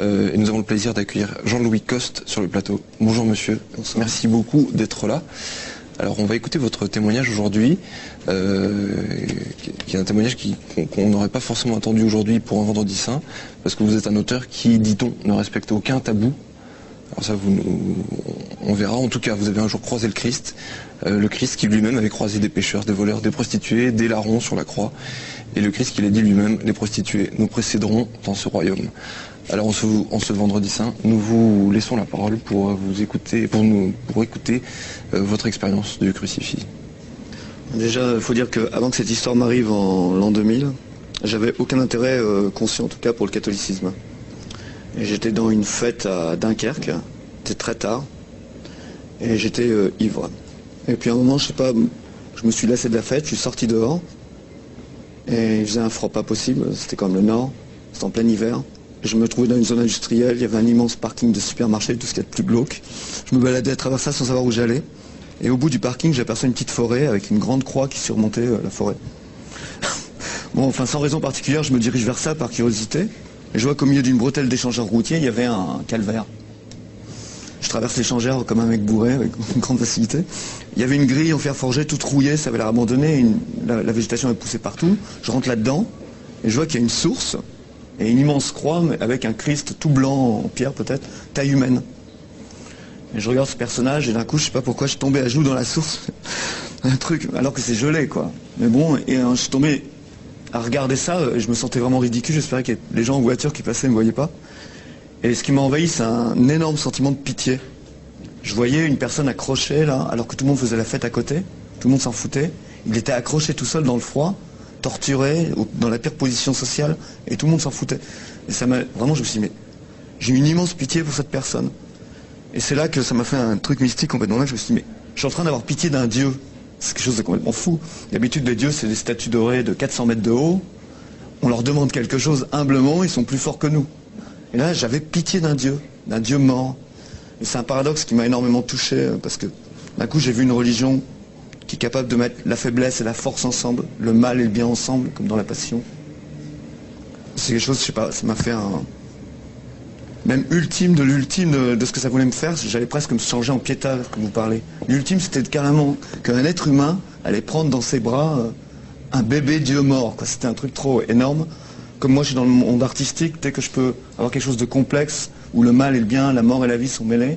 et nous avons le plaisir d'accueillir Jean-Louis Coste sur le plateau. Bonjour monsieur, bonsoir. Merci beaucoup d'être là. Alors on va écouter votre témoignage aujourd'hui, qui est un témoignage qu'on n'aurait pas forcément attendu aujourd'hui pour un vendredi saint, parce que vous êtes un auteur qui, dit-on, ne respecte aucun tabou. Alors ça, on verra. En tout cas, vous avez un jour croisé le Christ qui lui-même avait croisé des pécheurs, des voleurs, des prostituées, des larrons sur la croix. Et le Christ qui l'a dit lui-même, les prostituées nous précéderont dans ce royaume. Alors en ce vendredi saint, nous vous laissons la parole pour vous écouter, pour écouter votre expérience du crucifix. Déjà, il faut dire qu'avant que cette histoire m'arrive en l'an 2000, j'avais aucun intérêt conscient en tout cas pour le catholicisme. Et j'étais dans une fête à Dunkerque, c'était très tard, et j'étais ivre. Et puis à un moment, je sais pas, je me suis lassé de la fête, je suis sorti dehors, et il faisait un froid pas possible, c'était comme le nord, c'était en plein hiver. Je me trouvais dans une zone industrielle, il y avait un immense parking de supermarché, tout ce qu'il y a de plus glauque. Je me baladais à travers ça sans savoir où j'allais. Et au bout du parking, j'aperçois une petite forêt avec une grande croix qui surmontait la forêt. Bon, enfin, sans raison particulière, je me dirige vers ça par curiosité. Et je vois qu'au milieu d'une bretelle d'échangeurs routiers, il y avait un calvaire. Je traverse l'échangeur comme un mec bourré, avec une grande facilité. Il y avait une grille en fer forgé, toute rouillée, ça avait l'air abandonné, la végétation est poussée partout. Je rentre là-dedans, et je vois qu'il y a une source, et une immense croix avec un Christ tout blanc, en pierre peut-être, taille humaine. Et je regarde ce personnage et d'un coup, je sais pas pourquoi, je suis tombé à genoux dans la source. Un truc, alors que c'est gelé quoi. Mais bon, et je suis tombé à regarder ça, et je me sentais vraiment ridicule, j'espérais que les gens en voiture qui passaient ne me voyaient pas. Et ce qui m'a envahi, c'est un énorme sentiment de pitié. Je voyais une personne accrochée là, alors que tout le monde faisait la fête à côté, tout le monde s'en foutait. Il était accroché tout seul dans le froid, torturé, dans la pire position sociale, et tout le monde s'en foutait. Et ça m'a vraiment, je me suis dit, mais j'ai une immense pitié pour cette personne. Et c'est là que ça m'a fait un truc mystique complètement là, je me suis dit, mais je suis en train d'avoir pitié d'un dieu. C'est quelque chose de complètement fou. D'habitude, les dieux, c'est des statues dorées de 400 mètres de haut. On leur demande quelque chose humblement, ils sont plus forts que nous. Et là, j'avais pitié d'un dieu mort. Et c'est un paradoxe qui m'a énormément touché, parce que d'un coup, j'ai vu une religion qui est capable de mettre la faiblesse et la force ensemble, le mal et le bien ensemble, comme dans la Passion. C'est quelque chose, je sais pas, ça m'a fait un... Même ultime de ce que ça voulait me faire, j'allais presque me changer en piétard, comme vous parlez. L'ultime, c'était carrément qu'un être humain allait prendre dans ses bras un bébé Dieu mort, quoi. C'était un truc trop énorme. Comme moi, je suis dans le monde artistique, dès que je peux avoir quelque chose de complexe, où le mal et le bien, la mort et la vie sont mêlés,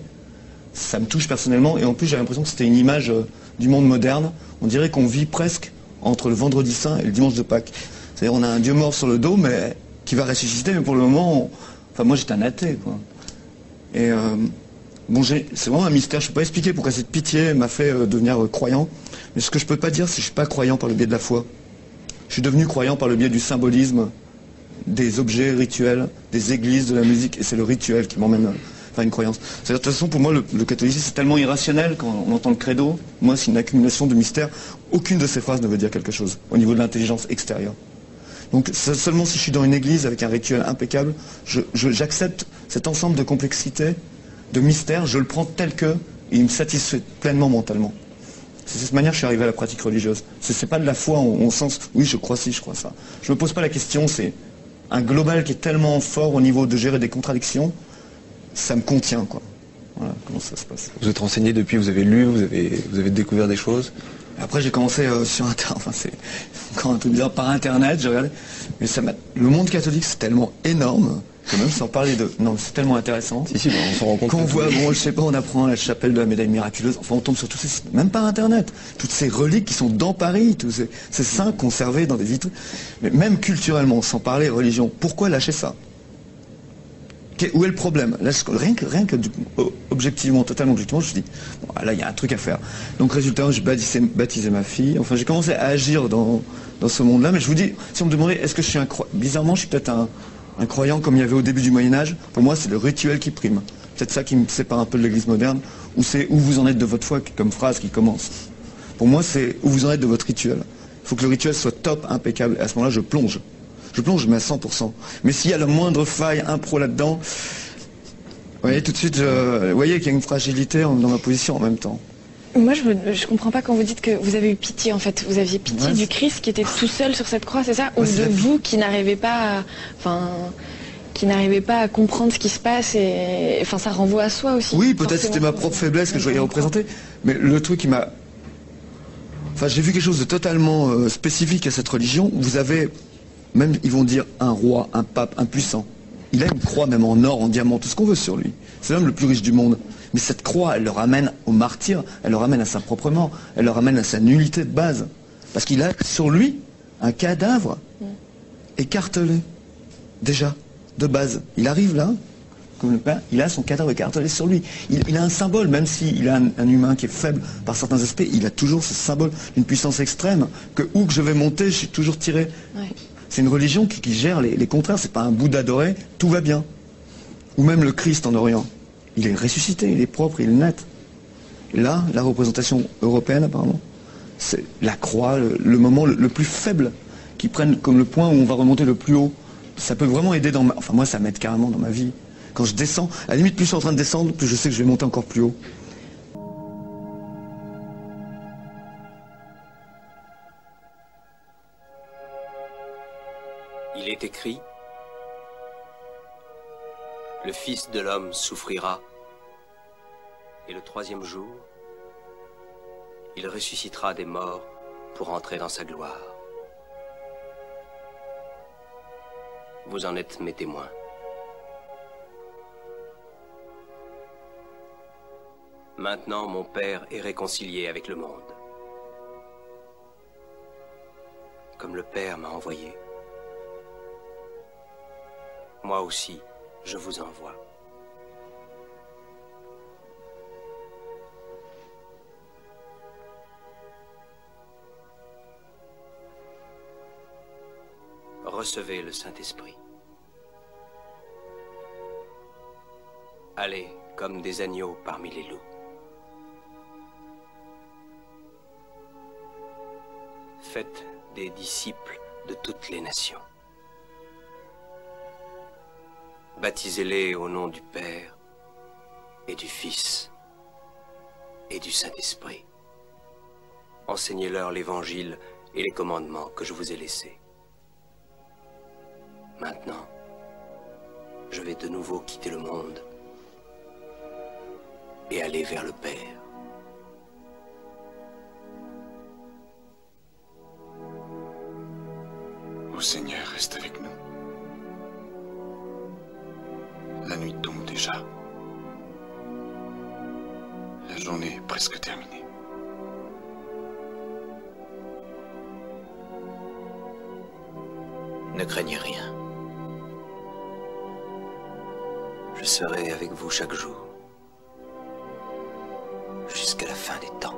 ça me touche personnellement. Et en plus, j'ai l'impression que c'était une image du monde moderne. On dirait qu'on vit presque entre le vendredi saint et le dimanche de Pâques. C'est-à-dire on a un Dieu mort sur le dos, mais qui va ressusciter, mais pour le moment... Enfin, moi, j'étais un athée, quoi. Et bon, c'est vraiment un mystère. Je ne peux pas expliquer pourquoi cette pitié m'a fait devenir croyant. Mais ce que je ne peux pas dire, c'est que je ne suis pas croyant par le biais de la foi. Je suis devenu croyant par le biais du symbolisme, des objets rituels, des églises, de la musique. Et c'est le rituel qui m'emmène vers une croyance. C'est-à-dire, de toute façon, pour moi, le catholicisme, c'est tellement irrationnel quand on entend le credo. Moi, c'est une accumulation de mystères. Aucune de ces phrases ne veut dire quelque chose au niveau de l'intelligence extérieure. Donc seulement si je suis dans une église avec un rituel impeccable, j'accepte cet ensemble de complexité, de mystère, je le prends tel que, et il me satisfait pleinement mentalement. C'est de cette manière que je suis arrivé à la pratique religieuse. C'est pas de la foi en sens, oui je crois ci, je crois ça. Je me pose pas la question, c'est un global qui est tellement fort au niveau de gérer des contradictions, ça me contient quoi. Voilà comment ça se passe. Vous êtes renseigné depuis, vous avez lu, vous avez découvert des choses. Après j'ai commencé sur Internet, enfin c'est encore un truc bizarre, par Internet, j'ai regardé. Mais le monde catholique c'est tellement énorme, que même sans parler de... Non, c'est tellement intéressant. Si, on s'en rend compte. Qu'on voit, bon, je sais pas, on apprend la chapelle de la médaille miraculeuse, enfin on tombe sur tous ces... Même par Internet, toutes ces reliques qui sont dans Paris, tous ces saints conservés dans des vitrines. Mais même culturellement, sans parler religion, pourquoi lâcher ça? Où est le problème? Là, rien que objectivement, totalement objectivement, je me suis dit, bon, là, il y a un truc à faire. Donc, résultat, j'ai baptisé ma fille. Enfin, j'ai commencé à agir dans ce monde-là. Mais je vous dis, si on me demandait, est-ce que je suis un croyant? Bizarrement, je suis peut-être un croyant comme il y avait au début du Moyen-Âge. Pour moi, c'est le rituel qui prime. Peut-être ça qui me sépare un peu de l'Église moderne, où c'est où vous en êtes de votre foi, comme phrase qui commence. Pour moi, c'est où vous en êtes de votre rituel. Il faut que le rituel soit top, impeccable. Et à ce moment-là, je plonge. Je plonge, mais à 100%. Mais s'il y a la moindre faille, impro là-dedans, vous voyez, tout de suite, vous voyez qu'il y a une fragilité dans ma position en même temps. Moi, je comprends pas quand vous dites que vous avez eu pitié, en fait. Vous aviez pitié du Christ qui était tout seul sur cette croix, c'est ça? Ou de vous qui n'arrivez pas à... Enfin, qui n'arrivait pas à comprendre ce qui se passe et enfin ça renvoie à soi aussi. Oui, peut-être c'était ma propre faiblesse que je voyais représenter, mais le truc qui m'a... Enfin, j'ai vu quelque chose de totalement spécifique à cette religion. Vous avez, même ils vont dire, un roi, un pape, un puissant. Il a une croix même en or, en diamant, tout ce qu'on veut sur lui. C'est l'homme le plus riche du monde. Mais cette croix, elle le ramène au martyr, elle le ramène à sa propre mort, elle le ramène à sa nullité de base. Parce qu'il a sur lui un cadavre écartelé. Déjà, de base. Il arrive là, comme le père, il a son cadavre écartelé sur lui. Il a un symbole, même s'il a un humain qui est faible par certains aspects, il a toujours ce symbole d'une puissance extrême, que où que je vais monter, je suis toujours tiré. Ouais. C'est une religion qui gère les contraires, c'est pas un Bouddha doré, tout va bien. Ou même le Christ en Orient. Il est ressuscité, il est propre, il est net. Et là, la représentation européenne, apparemment, c'est la croix, le moment le plus faible, qui prennent comme le point où on va remonter le plus haut. Ça peut vraiment aider dans ma... Enfin, moi, ça m'aide carrément dans ma vie. Quand je descends, à la limite, plus je suis en train de descendre, plus je sais que je vais monter encore plus haut. Il est écrit, le Fils de l'homme souffrira, et le troisième jour, il ressuscitera des morts pour entrer dans sa gloire. Vous en êtes mes témoins. Maintenant, mon Père est réconcilié avec le monde. Comme le Père m'a envoyé, moi aussi, je vous envoie. Recevez le Saint-Esprit. Allez comme des agneaux parmi les loups. Faites des disciples de toutes les nations. Baptisez-les au nom du Père et du Fils et du Saint-Esprit. Enseignez-leur l'Évangile et les commandements que je vous ai laissés. Maintenant, je vais de nouveau quitter le monde et aller vers le Père. Ô Seigneur, reste avec nous. La nuit tombe déjà. La journée est presque terminée. Ne craignez rien. Je serai avec vous chaque jour, jusqu'à la fin des temps.